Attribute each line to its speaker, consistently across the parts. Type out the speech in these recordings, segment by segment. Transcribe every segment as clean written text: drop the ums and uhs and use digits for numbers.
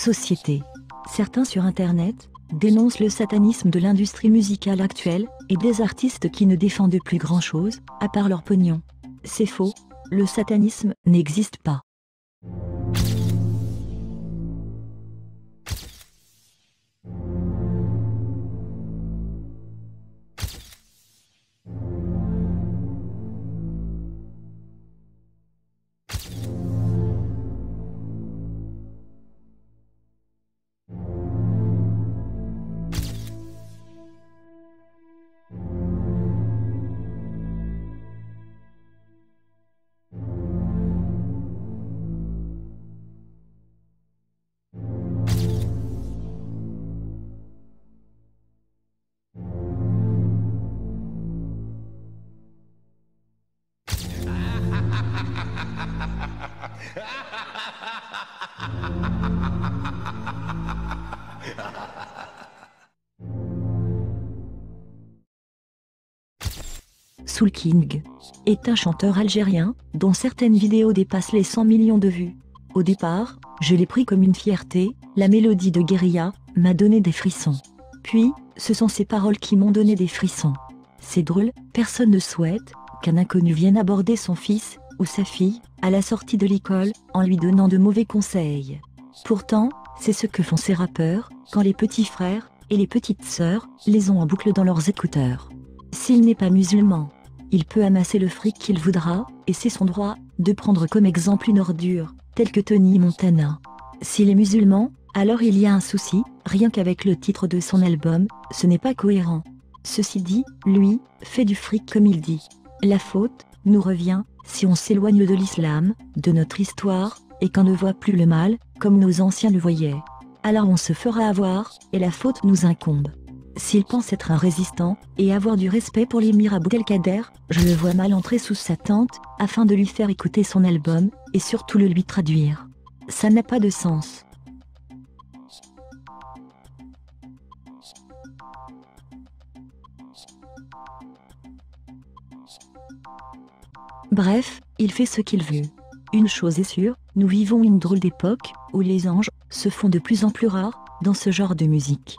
Speaker 1: société. Certains sur Internet dénoncent le satanisme de l'industrie musicale actuelle et des artistes qui ne défendent plus grand-chose, à part leur pognon. C'est faux, le satanisme n'existe pas. Soul King est un chanteur algérien dont certaines vidéos dépassent les 100 millions de vues. Au départ, je l'ai pris comme une fierté, la mélodie de Guérilla m'a donné des frissons. Puis, ce sont ses paroles qui m'ont donné des frissons. C'est drôle, personne ne souhaite qu'un inconnu vienne aborder son fils ou sa fille à la sortie de l'école en lui donnant de mauvais conseils. Pourtant, c'est ce que font ces rappeurs quand les petits frères et les petites sœurs les ont en boucle dans leurs écouteurs. S'il n'est pas musulman, il peut amasser le fric qu'il voudra, et c'est son droit de prendre comme exemple une ordure, telle que Tony Montana. S'il est musulman, alors il y a un souci, rien qu'avec le titre de son album, ce n'est pas cohérent. Ceci dit, lui, fait du fric comme il dit. La faute nous revient, si on s'éloigne de l'islam, de notre histoire, et qu'on ne voit plus le mal, comme nos anciens le voyaient. Alors on se fera avoir, et la faute nous incombe. S'il pense être un résistant, et avoir du respect pour l'émir Abdelkader, je le vois mal entrer sous sa tente, afin de lui faire écouter son album, et surtout le lui traduire. Ça n'a pas de sens. Bref, il fait ce qu'il veut. Une chose est sûre, nous vivons une drôle d'époque, où les anges se font de plus en plus rares, dans ce genre de musique.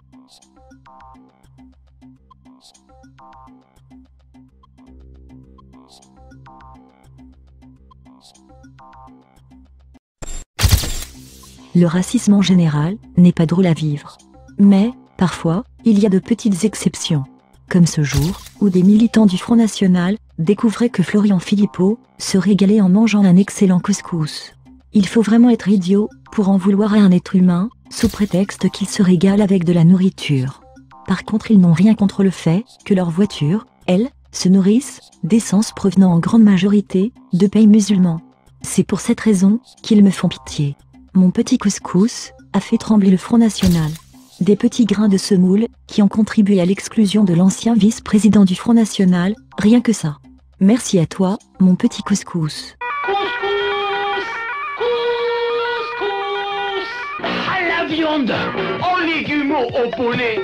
Speaker 1: Le racisme en général n'est pas drôle à vivre. Mais, parfois, il y a de petites exceptions. Comme ce jour, où des militants du Front National découvraient que Florian Philippot se régalait en mangeant un excellent couscous. Il faut vraiment être idiot pour en vouloir à un être humain, sous prétexte qu'il se régale avec de la nourriture. Par contre, ils n'ont rien contre le fait que leurs voitures, elles, se nourrissent d'essence provenant en grande majorité de pays musulmans. C'est pour cette raison qu'ils me font pitié. Mon petit couscous a fait trembler le Front National. Des petits grains de semoule qui ont contribué à l'exclusion de l'ancien vice-président du Front National, rien que ça. Merci à toi, mon petit couscous.
Speaker 2: Couscous, couscous, à la viande, aux légumes, au poulet.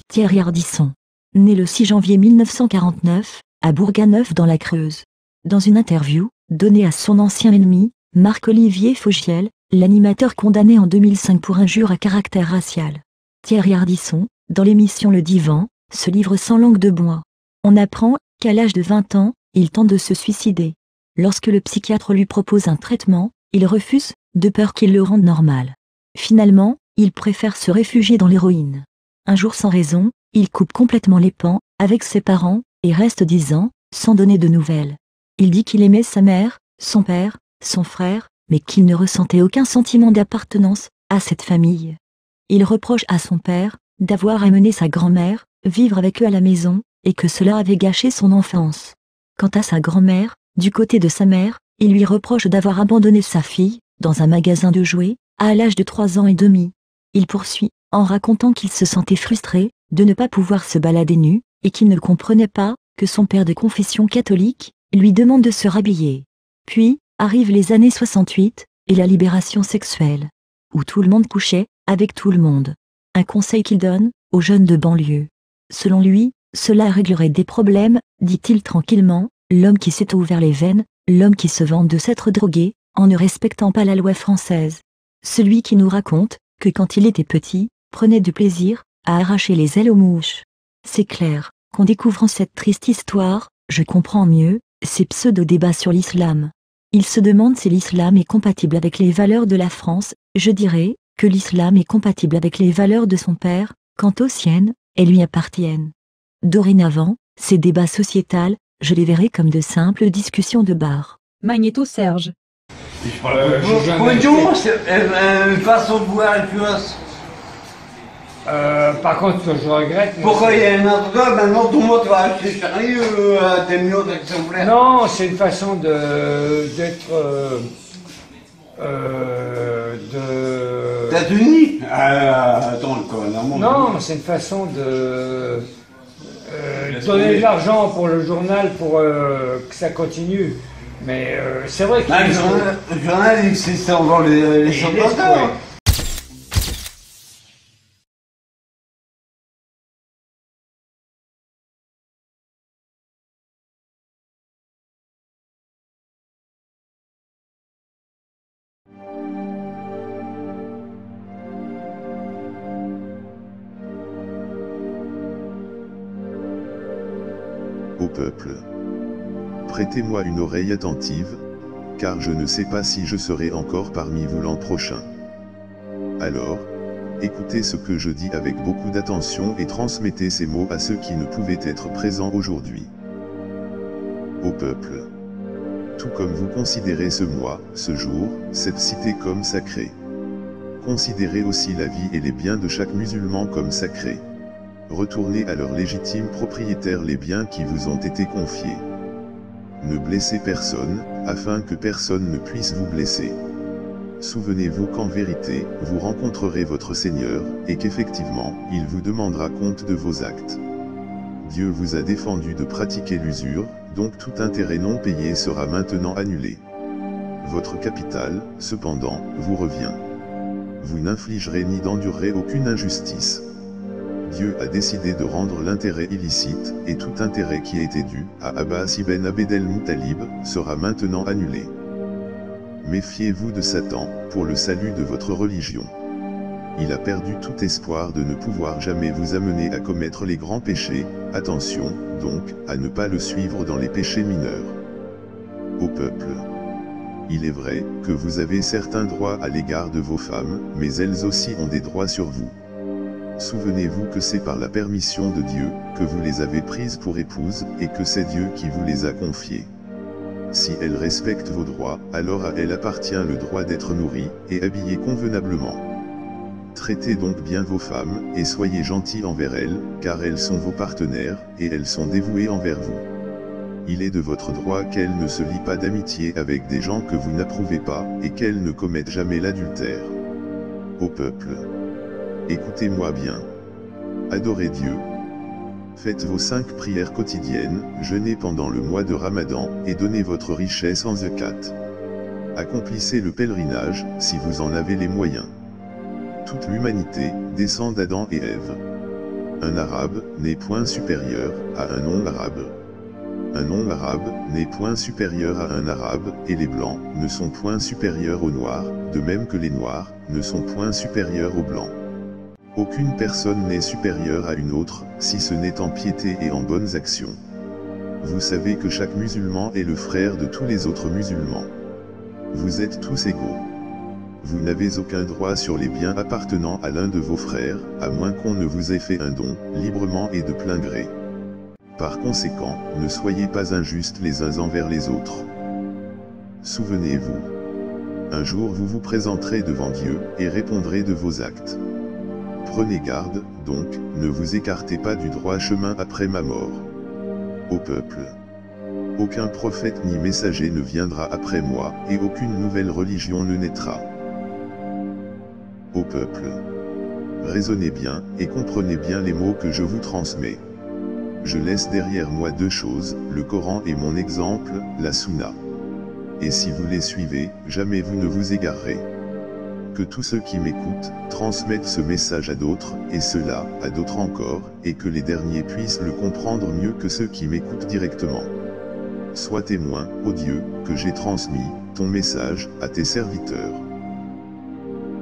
Speaker 1: Thierry Ardisson. Né le 6 janvier 1949, à Bourganeuf dans la Creuse. Dans une interview, donnée à son ancien ennemi, Marc-Olivier Fogiel, l'animateur condamné en 2005 pour injure à caractère racial. Thierry Ardisson, dans l'émission Le Divan, se livre sans langue de bois. On apprend qu'à l'âge de 20 ans, il tente de se suicider. Lorsque le psychiatre lui propose un traitement, il refuse, de peur qu'il le rende normal. Finalement, il préfère se réfugier dans l'héroïne. Un jour sans raison, il coupe complètement les pans avec ses parents, et reste 10 ans, sans donner de nouvelles. Il dit qu'il aimait sa mère, son père, son frère, mais qu'il ne ressentait aucun sentiment d'appartenance à cette famille. Il reproche à son père d'avoir amené sa grand-mère vivre avec eux à la maison, et que cela avait gâché son enfance. Quant à sa grand-mère, du côté de sa mère, il lui reproche d'avoir abandonné sa fille, dans un magasin de jouets, à l'âge de 3 ans et demi. Il poursuit, en racontant qu'il se sentait frustré de ne pas pouvoir se balader nu, et qu'il ne comprenait pas que son père de confession catholique lui demande de se rhabiller. Puis, arrivent les années 68, et la libération sexuelle. Où tout le monde couchait, avec tout le monde. Un conseil qu'il donne, aux jeunes de banlieue. Selon lui, cela réglerait des problèmes, dit-il tranquillement, l'homme qui s'est ouvert les veines, l'homme qui se vante de s'être drogué, en ne respectant pas la loi française. celui qui nous raconte que quand il était petit, prenait du plaisir à arracher les ailes aux mouches. C'est clair qu'en découvrant cette triste histoire, je comprends mieux ces pseudo-débats sur l'islam. Il se demande si l'islam est compatible avec les valeurs de la France. Je dirais que l'islam est compatible avec les valeurs de son père, quant aux siennes, elles lui appartiennent. Dorénavant, ces débats sociétals, je les verrai comme de simples discussions de bar.
Speaker 3: Magnéto Serge.
Speaker 4: Bonjour, c'est une façon de voir la cuirasse.
Speaker 2: Par contre, ce que je regrette...
Speaker 4: Pourquoi il y a un autre gars, maintenant tout le monde va acheter Charlie des millions d'exemplaires?
Speaker 2: Non, c'est une façon d'être...
Speaker 4: États-Unis attends, le gouvernement.
Speaker 2: Non, c'est une façon de donner de l'argent pour le journal pour que ça continue. Mais c'est vrai que...
Speaker 4: Le journal, c'est encore les chanteurs.
Speaker 5: Au peuple. Prêtez-moi une oreille attentive, car je ne sais pas si je serai encore parmi vous l'an prochain. Alors, écoutez ce que je dis avec beaucoup d'attention et transmettez ces mots à ceux qui ne pouvaient être présents aujourd'hui. Au peuple. Tout comme vous considérez ce mois, ce jour, cette cité comme sacrée. Considérez aussi la vie et les biens de chaque musulman comme sacrés. Retournez à leurs légitimes propriétaires les biens qui vous ont été confiés. Ne blessez personne, afin que personne ne puisse vous blesser. Souvenez-vous qu'en vérité, vous rencontrerez votre Seigneur, et qu'effectivement, il vous demandera compte de vos actes. Dieu vous a défendu de pratiquer l'usure, donc tout intérêt non payé sera maintenant annulé. Votre capital, cependant, vous revient. Vous n'infligerez ni n'endurerez aucune injustice. Dieu a décidé de rendre l'intérêt illicite, et tout intérêt qui était dû à Abbas ibn Abd el-Muttalib sera maintenant annulé. Méfiez-vous de Satan, pour le salut de votre religion. Il a perdu tout espoir de ne pouvoir jamais vous amener à commettre les grands péchés, attention, donc, à ne pas le suivre dans les péchés mineurs. Au peuple. Il est vrai que vous avez certains droits à l'égard de vos femmes, mais elles aussi ont des droits sur vous. Souvenez-vous que c'est par la permission de Dieu que vous les avez prises pour épouses, et que c'est Dieu qui vous les a confiées. Si elles respectent vos droits, alors à elles appartient le droit d'être nourries, et habillées convenablement. Traitez donc bien vos femmes, et soyez gentils envers elles, car elles sont vos partenaires, et elles sont dévouées envers vous. Il est de votre droit qu'elles ne se lient pas d'amitié avec des gens que vous n'approuvez pas, et qu'elles ne commettent jamais l'adultère. Au peuple. Écoutez-moi bien. Adorez Dieu. Faites vos 5 prières quotidiennes, jeûnez pendant le mois de Ramadan, et donnez votre richesse en zakat. Accomplissez le pèlerinage, si vous en avez les moyens. Toute l'humanité descend d'Adam et Ève. Un arabe n'est point supérieur à un non-arabe. Un non-arabe n'est point supérieur à un arabe, et les blancs ne sont point supérieurs aux noirs, de même que les noirs ne sont point supérieurs aux blancs. Aucune personne n'est supérieure à une autre, si ce n'est en piété et en bonnes actions. Vous savez que chaque musulman est le frère de tous les autres musulmans. Vous êtes tous égaux. Vous n'avez aucun droit sur les biens appartenant à l'un de vos frères, à moins qu'on ne vous ait fait un don, librement et de plein gré. Par conséquent, ne soyez pas injustes les uns envers les autres. Souvenez-vous. Un jour vous vous présenterez devant Dieu, et répondrez de vos actes. Prenez garde, donc, ne vous écartez pas du droit chemin après ma mort. Au peuple. Aucun prophète ni messager ne viendra après moi, et aucune nouvelle religion ne naîtra. Au peuple. Raisonnez bien, et comprenez bien les mots que je vous transmets. Je laisse derrière moi 2 choses, le Coran et mon exemple, la Sunna. Et si vous les suivez, jamais vous ne vous égarerez. Que tous ceux qui m'écoutent, transmettent ce message à d'autres, et cela, à d'autres encore, et que les derniers puissent le comprendre mieux que ceux qui m'écoutent directement. Sois témoin, ô Dieu, que j'ai transmis ton message à tes serviteurs.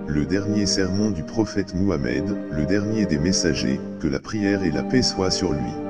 Speaker 5: le dernier sermon du prophète Mohammed, le dernier des messagers, que la prière et la paix soient sur lui.